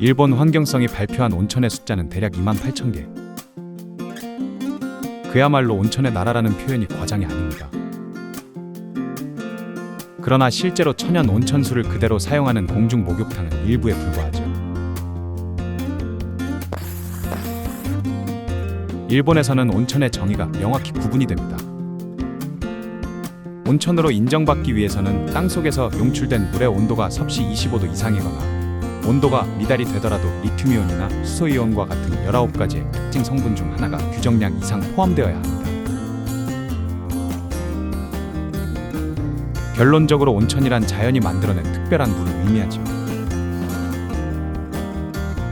일본 환경성이 발표한 온천의 숫자는 대략 28,000개. 그야말로 온천의 나라라는 표현이 과장이 아닙니다. 그러나 실제로 천연 온천수를 그대로 사용하는 공중 목욕탕은 일부에 불과하죠. 일본에서는 온천의 정의가 명확히 구분이 됩니다. 온천으로 인정받기 위해서는 땅속에서 용출된 물의 온도가 섭씨 25도 이상이거나 온도가 미달이 되더라도 리튬이온이나 수소이온과 같은 19가지의 특징 성분 중 하나가 규정량 이상 포함되어야 합니다. 결론적으로 온천이란 자연이 만들어낸 특별한 물을 의미하죠.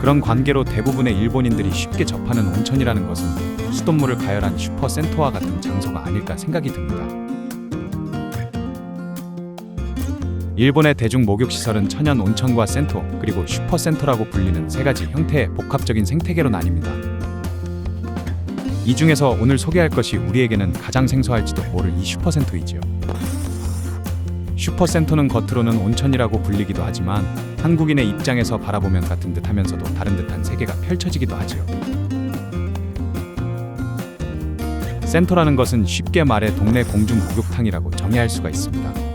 그런 관계로 대부분의 일본인들이 쉽게 접하는 온천이라는 것은 수돗물을 가열한 슈퍼센토와 같은 장소가 아닐까 생각이 듭니다. 일본의 대중 목욕시설은 천연 온천과 센토, 그리고 슈퍼센토라고 불리는 세 가지 형태의 복합적인 생태계로 나뉩니다. 이 중에서 오늘 소개할 것이 우리에게는 가장 생소할지도 모를 이 슈퍼센토이지요. 슈퍼센토는 겉으로는 온천이라고 불리기도 하지만 한국인의 입장에서 바라보면 같은 듯 하면서도 다른 듯한 세계가 펼쳐지기도 하지요. 센토라는 것은 쉽게 말해 동네 공중 목욕탕이라고 정의할 수가 있습니다.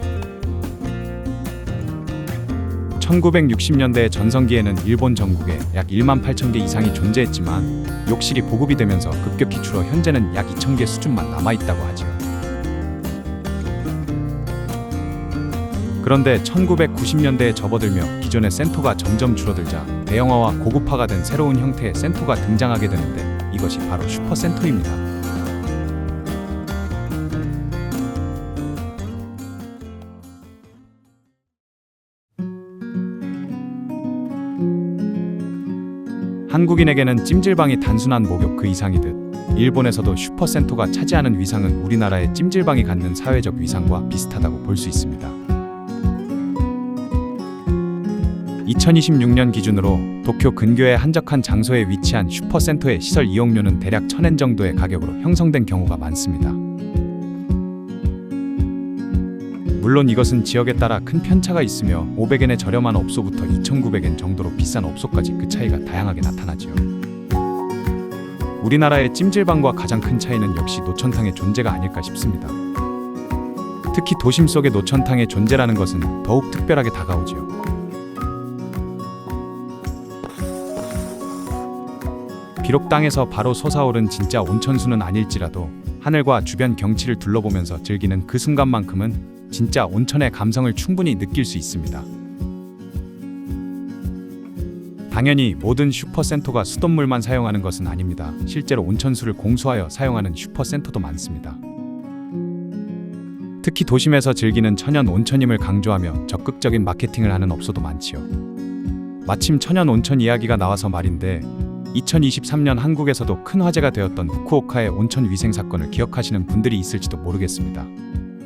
1960년대 전성기에는 일본 전국에 약 18,000개 이상이 존재했지만 욕실이 보급이 되면서 급격히 줄어 현재는 약 2,000개 수준만 남아있다고 하지요. 그런데 1990년대에 접어들며 기존의 센토가 점점 줄어들자 대형화와 고급화가 된 새로운 형태의 센토가 등장하게 되는데 이것이 바로 슈퍼센토입니다. 한국인에게는 찜질방이 단순한 목욕 그 이상이듯 일본에서도 슈퍼센토가 차지하는 위상은 우리나라의 찜질방이 갖는 사회적 위상과 비슷하다고 볼 수 있습니다. 2026년 기준으로 도쿄 근교의 한적한 장소에 위치한 슈퍼센토의 시설 이용료는 대략 1,000엔 정도의 가격으로 형성된 경우가 많습니다. 물론 이것은 지역에 따라 큰 편차가 있으며 500엔의 저렴한 업소부터 2,900엔 정도로 비싼 업소까지 그 차이가 다양하게 나타나지요. 우리나라의 찜질방과 가장 큰 차이는 역시 노천탕의 존재가 아닐까 싶습니다. 특히 도심 속의 노천탕의 존재라는 것은 더욱 특별하게 다가오지요. 비록 땅에서 바로 솟아오른 진짜 온천수는 아닐지라도 하늘과 주변 경치를 둘러보면서 즐기는 그 순간만큼은 진짜 온천의 감성을 충분히 느낄 수 있습니다. 당연히 모든 슈퍼센토가 수돗물만 사용하는 것은 아닙니다. 실제로 온천수를 공수하여 사용하는 슈퍼센토도 많습니다. 특히 도심에서 즐기는 천연 온천임을 강조하며 적극적인 마케팅을 하는 업소도 많지요. 마침 천연 온천 이야기가 나와서 말인데 2023년 한국에서도 큰 화제가 되었던 후쿠오카의 온천 위생 사건을 기억하시는 분들이 있을지도 모르겠습니다.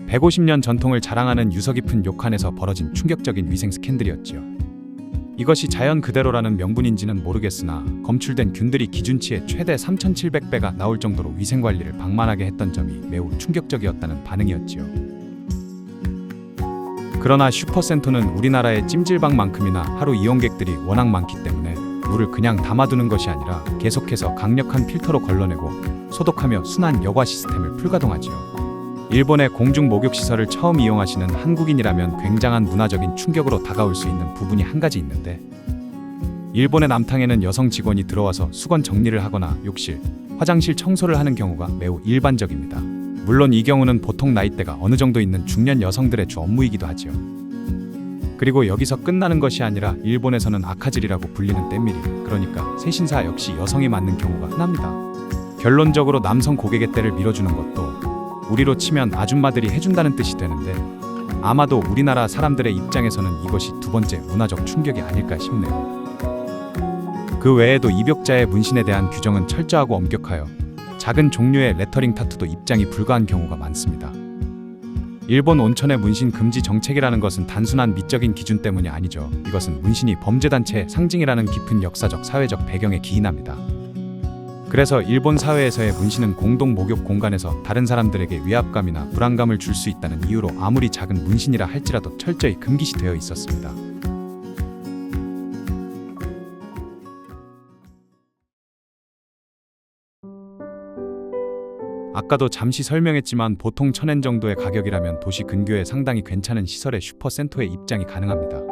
150년 전통을 자랑하는 유서 깊은 료칸에서 벌어진 충격적인 위생 스캔들이었지요. 이것이 자연 그대로라는 명분인지는 모르겠으나 검출된 균들이 기준치의 최대 3,700배가 나올 정도로 위생관리를 방만하게 했던 점이 매우 충격적이었다는 반응이었지요. 그러나 슈퍼센토는 우리나라의 찜질방만큼이나 하루 이용객들이 워낙 많기 때문에 물을 그냥 담아두는 것이 아니라 계속해서 강력한 필터로 걸러내고 소독하며 순환 여과 시스템을 풀가동하지요. 일본의 공중 목욕시설을 처음 이용하시는 한국인이라면 굉장한 문화적인 충격으로 다가올 수 있는 부분이 한 가지 있는데 일본의 남탕에는 여성 직원이 들어와서 수건 정리를 하거나 욕실, 화장실 청소를 하는 경우가 매우 일반적입니다. 물론 이 경우는 보통 나이대가 어느 정도 있는 중년 여성들의 주 업무이기도 하지요. 그리고 여기서 끝나는 것이 아니라 일본에서는 아카즈리라고 불리는 때밀이, 그러니까 세신사 역시 여성이 맡는 경우가 흔합니다. 결론적으로 남성 고객의 때를 밀어주는 것도 우리로 치면 아줌마들이 해준다는 뜻이 되는데 아마도 우리나라 사람들의 입장에서는 이것이 두 번째 문화적 충격이 아닐까 싶네요. 그 외에도 입욕자의 문신에 대한 규정은 철저하고 엄격하여 작은 종류의 레터링 타투도 입장이 불가한 경우가 많습니다. 일본 온천의 문신 금지 정책이라는 것은 단순한 미적인 기준 때문이 아니죠. 이것은 문신이 범죄단체의 상징이라는 깊은 역사적 사회적 배경에 기인합니다. 그래서 일본 사회에서의 문신은 공동 목욕 공간에서 다른 사람들에게 위압감이나 불안감을 줄 수 있다는 이유로 아무리 작은 문신이라 할지라도 철저히 금기시되어 있었습니다. 아까도 잠시 설명했지만 보통 1,000엔 정도의 가격이라면 도시 근교에 상당히 괜찮은 시설의 슈퍼센터에 입장이 가능합니다.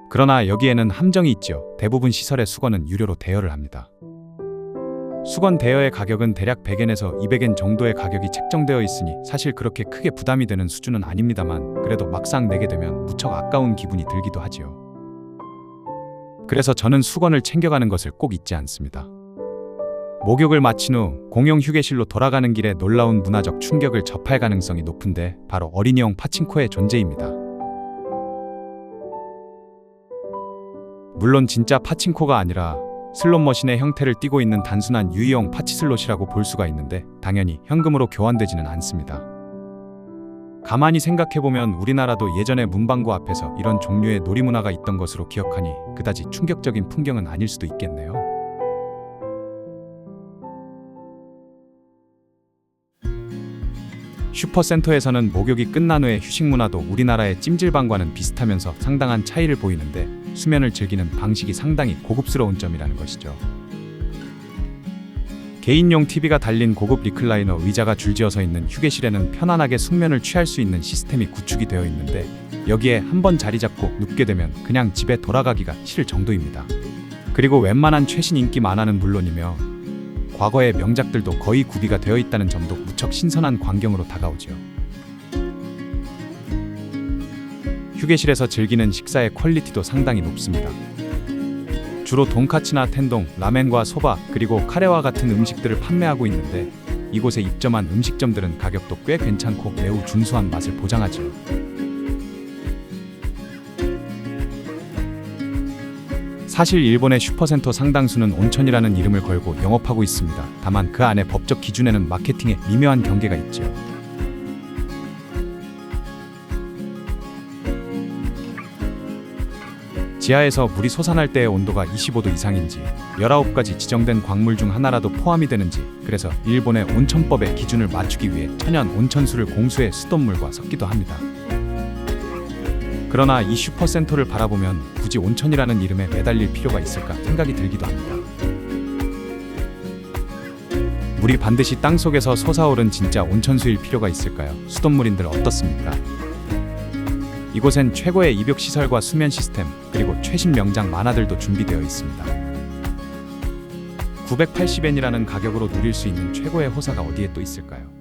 그러나 여기에는 함정이 있죠. 대부분 시설의 수건은 유료로 대여를 합니다. 수건 대여의 가격은 대략 100엔에서 200엔 정도의 가격이 책정되어 있으니 사실 그렇게 크게 부담이 되는 수준은 아닙니다만 그래도 막상 내게 되면 무척 아까운 기분이 들기도 하지요. 그래서 저는 수건을 챙겨가는 것을 꼭 잊지 않습니다. 목욕을 마친 후 공용 휴게실로 돌아가는 길에 놀라운 문화적 충격을 접할 가능성이 높은데 바로 어린이용 파친코의 존재입니다. 물론 진짜 파친코가 아니라 슬롯 머신의 형태를 띠고 있는 단순한 유희용 파치슬롯이라고 볼 수가 있는데 당연히 현금으로 교환되지는 않습니다. 가만히 생각해보면 우리나라도 예전에 문방구 앞에서 이런 종류의 놀이문화가 있던 것으로 기억하니 그다지 충격적인 풍경은 아닐 수도 있겠네요. 슈퍼센터에서는 목욕이 끝난 후의 휴식 문화도 우리나라의 찜질방과는 비슷하면서 상당한 차이를 보이는데 수면을 즐기는 방식이 상당히 고급스러운 점이라는 것이죠. 개인용 TV가 달린 고급 리클라이너 의자가 줄지어서 있는 휴게실에는 편안하게 숙면을 취할 수 있는 시스템이 구축이 되어 있는데 여기에 한번 자리 잡고 눕게 되면 그냥 집에 돌아가기가 싫을 정도입니다. 그리고 웬만한 최신 인기 만화는 물론이며 과거의 명작들도 거의 구비가 되어 있다는 점도 무척 신선한 광경으로 다가오죠. 휴게실에서 즐기는 식사의 퀄리티도 상당히 높습니다. 주로 돈카츠나 텐동, 라멘과 소바, 그리고 카레와 같은 음식들을 판매하고 있는데 이곳에 입점한 음식점들은 가격도 꽤 괜찮고 매우 준수한 맛을 보장하죠. 사실 일본의 슈퍼센터 상당수는 온천이라는 이름을 걸고 영업하고 있습니다. 다만 그 안에 법적 기준에는 마케팅에 미묘한 경계가 있죠. 지하에서 물이 솟아날 때의 온도가 25도 이상인지 19가지 지정된 광물 중 하나라도 포함이 되는지 그래서 일본의 온천법의 기준을 맞추기 위해 천연 온천수를 공수해 수돗물과 섞기도 합니다. 그러나 이 슈퍼센터를 바라보면 굳이 온천이라는 이름에 매달릴 필요가 있을까 생각이 들기도 합니다. 물이 반드시 땅속에서 솟아오른 진짜 온천수일 필요가 있을까요? 수돗물인들 어떻습니까? 이곳엔 최고의 입욕시설과 수면 시스템, 그리고 최신 명작 만화들도 준비되어 있습니다. 980엔이라는 가격으로 누릴 수 있는 최고의 호사가 어디에 또 있을까요?